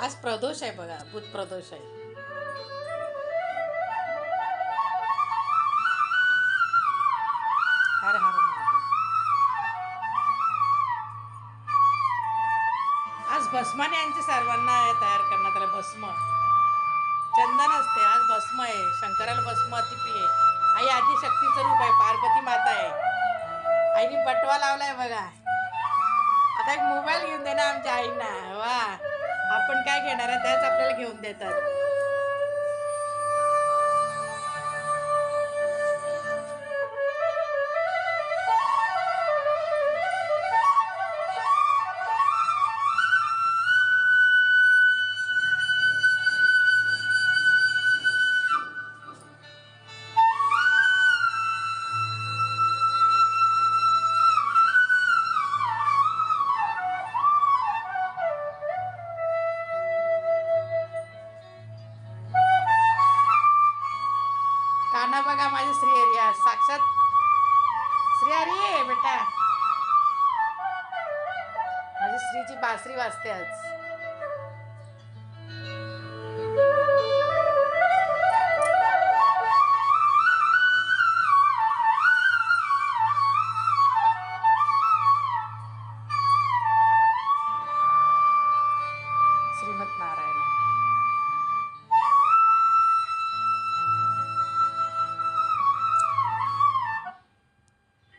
आज प्रदोष आहे बघा, बुध प्रदोष आहे. हर हर महादेव. आज भस्माने यांचे सर्वांना तयार करण्यात आलं. भस्म चंदन असते, आज भस्म आहे. शंकराला भस्म अति प्रिय आहे. आई आदिशक्तीचं रूप आहे, पार्वती माता आहे. आईने बटवा लावलाय बघा. आता एक मोबाईल घेऊन दे ना आमच्या आईना. वा, आपण काय घेणार आहे त्याच आपल्याला घेऊन देतात. काना बघा माझे श्रीहरी, आज साक्षात श्रीहरी आहे बेटा. माझी श्रीची बासरी वाजते आज.